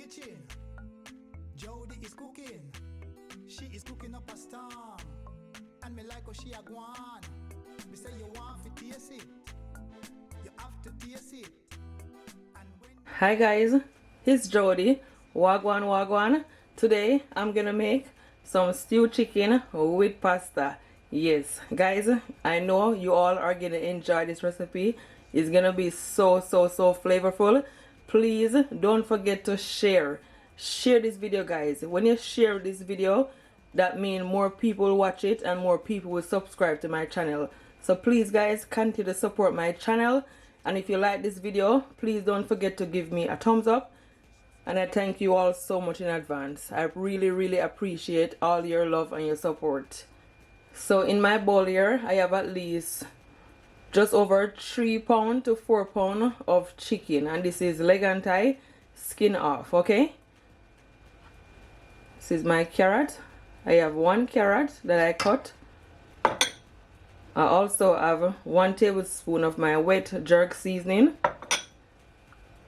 kitchen. Jody is cooking. She is cooking up a storm. And me like how she a gwan. Me say you want to taste it. You have to taste it. Hi guys, it's Jody. Wagwan wagwan. Today I'm gonna make some stewed chicken with pasta. Yes guys, I know you all are gonna enjoy this recipe. It's gonna be so flavorful. Please don't forget to share this video, guys. When you share this video, that means more people watch it and more people will subscribe to my channel. So please guys, continue to support my channel, and if you like this video, please don't forget to give me a thumbs up, and I thank you all so much in advance. I really appreciate all your love and your support. So in my bowl here, I have at least just over 3 pounds to 4 pounds of chicken, and this is leg and thigh, skin off. Okay, this is my carrot. I have 1 carrot that I cut. I also have 1 tablespoon of my wet jerk seasoning,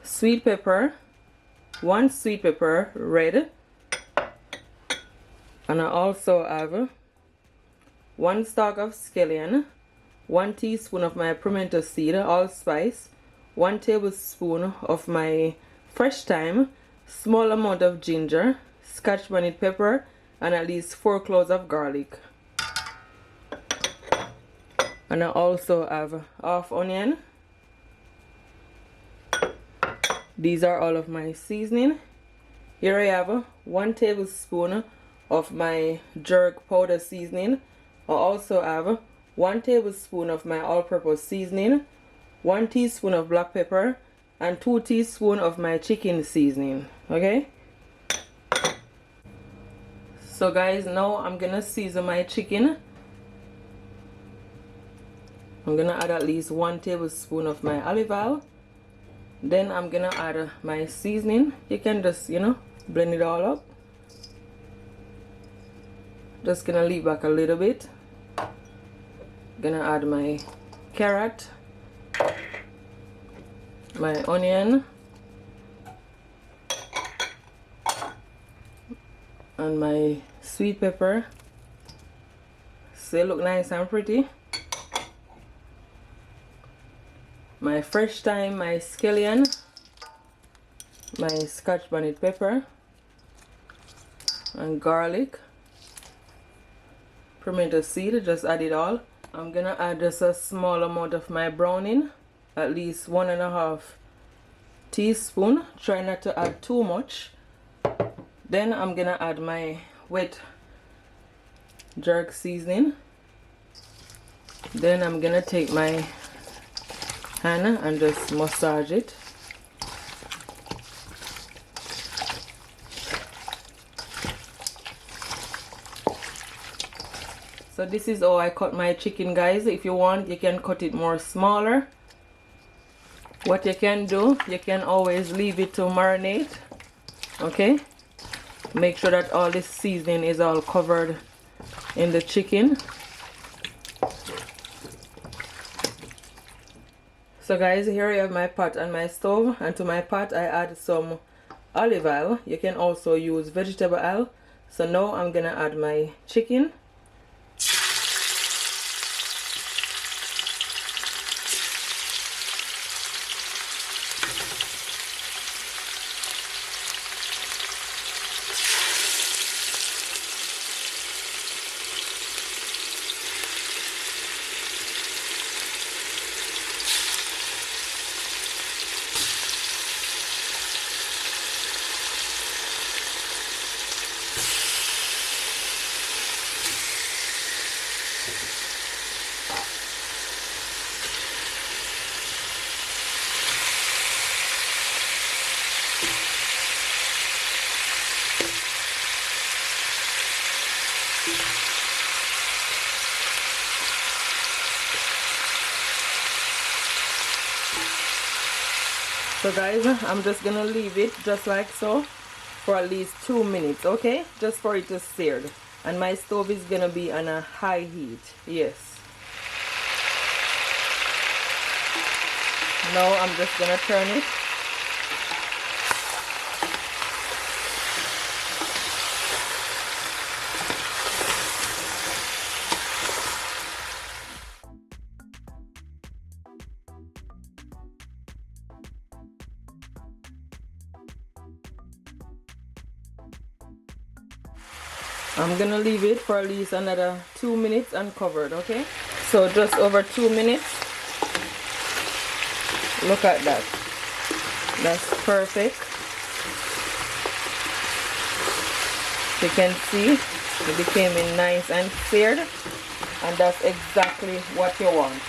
sweet pepper, 1 sweet pepper red, and I also have 1 stalk of scallion, 1 teaspoon of my pimento seed, allspice, 1 tablespoon of my fresh thyme, small amount of ginger, scotch bonnet pepper, and at least 4 cloves of garlic. And I also have half onion. These are all of my seasoning. Here I have 1 tablespoon of my jerk powder seasoning. I also have 1 tablespoon of my all-purpose seasoning, 1 teaspoon of black pepper, and 2 teaspoons of my chicken seasoning. Okay, so guys, now I'm gonna season my chicken. I'm gonna add at least 1 tablespoon of my olive oil. Then I'm gonna add my seasoning. You can just, blend it all up. Just gonna leave back a little bit. Gonna add my carrot, my onion, and my sweet pepper. So it look nice and pretty. My fresh thyme, my scallion, my scotch bonnet pepper, and garlic, pimento seed. Just add it all. I'm gonna add just a small amount of my browning, at least 1.5 teaspoon. Try not to add too much. Then I'm gonna add my wet jerk seasoning. Then I'm gonna take my hand and just massage it. So this is how I cut my chicken, guys. If you want, you can cut it more smaller. What you can do, you can always leave it to marinate. Okay, make sure that all this seasoning is all covered in the chicken. So guys, here I have my pot on my stove, and to my pot I add some olive oil. You can also use vegetable oil. So now I'm gonna add my chicken. So guys, I'm just gonna leave it just like so for at least 2 minutes, okay? Just for it to sear. And my stove is gonna be on a high heat. Yes. Now I'm just gonna turn it. I'm gonna leave it for at least another 2 minutes uncovered, okay? So just over 2 minutes. Look at that. That's perfect. You can see it became nice and seared, and that's exactly what you want.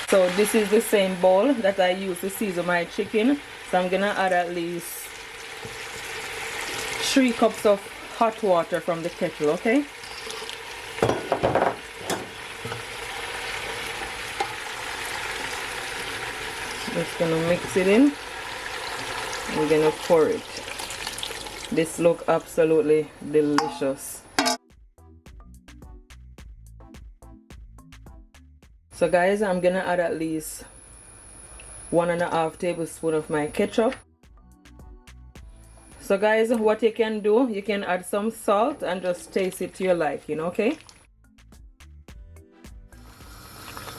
So this is the same bowl that I use to season my chicken. So I'm gonna add at least 3 cups of hot water from the kettle, okay? Just gonna mix it in. I'm gonna pour it. This looks absolutely delicious. So guys, I'm gonna add at least 1.5 tablespoons of my ketchup. So guys, what you can do, you can add some salt and just taste it to your liking, okay?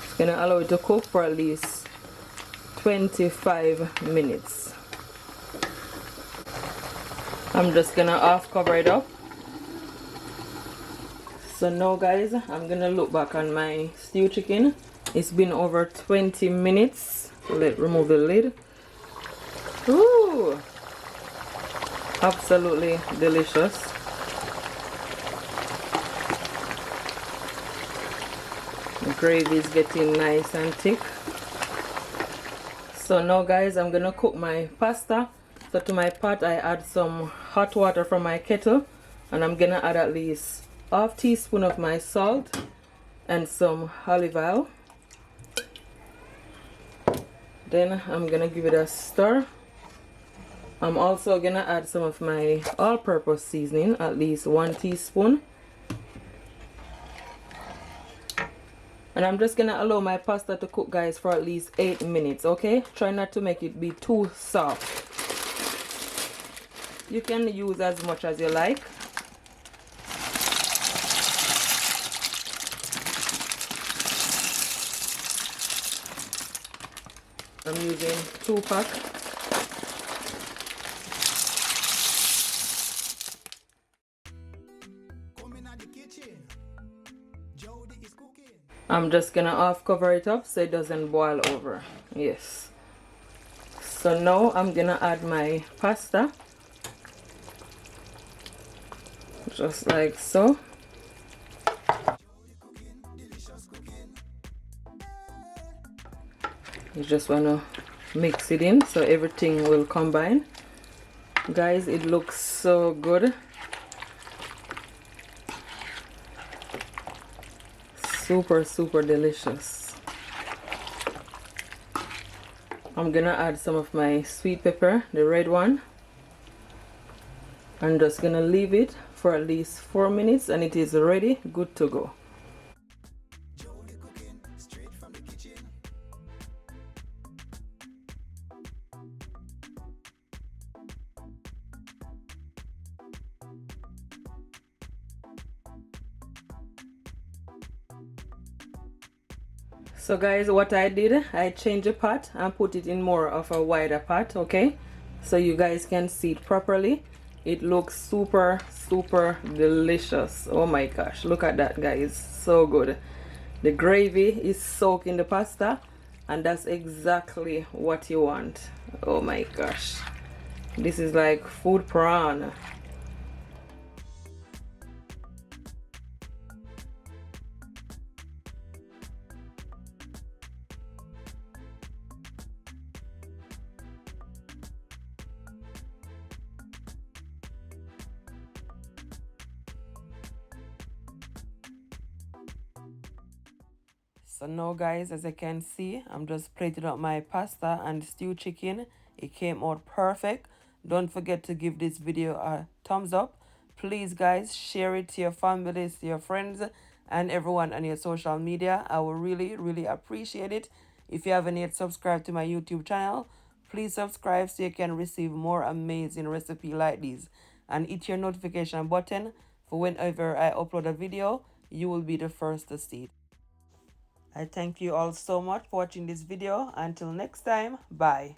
It's gonna allow it to cook for at least 25 minutes. I'm just gonna half cover it up. So now guys, I'm gonna look back on my stew chicken. It's been over 20 minutes. Let's remove the lid. Ooh! Absolutely delicious. The gravy is getting nice and thick. So now guys, I'm gonna cook my pasta. So to my pot I add some hot water from my kettle, and I'm gonna add at least ½ teaspoon of my salt and some olive oil. Then I'm gonna give it a stir. I'm also gonna add some of my all-purpose seasoning, at least 1 teaspoon. And I'm just gonna allow my pasta to cook guys for at least 8 minutes, okay? Try not to make it be too soft. You can use as much as you like. I'm using 2 pack. I'm just gonna half cover it up so it doesn't boil over. Yes. So now I'm gonna add my pasta. Just like so. You just wanna mix it in so everything will combine. Guys, it looks so good. Super delicious. I'm gonna add some of my sweet pepper, the red one. I'm just gonna leave it for at least 4 minutes and it is ready, good to go. So guys, what I did, I changed the pot and put it in more of a wider pot, okay? So you guys can see it properly. It looks super delicious. Oh my gosh, look at that guys, so good. The gravy is soaking the pasta, and that's exactly what you want. Oh my gosh, this is like food prawn. So now guys, as you can see, I'm just plating up my pasta and stew chicken. It came out perfect. Don't forget to give this video a thumbs up. Please guys, share it to your families, to your friends, and everyone on your social media. I will really appreciate it. If you haven't yet subscribed to my YouTube channel, please subscribe so you can receive more amazing recipes like these. And hit your notification button for whenever I upload a video, you will be the first to see it. I thank you all so much for watching this video. Until next time, bye.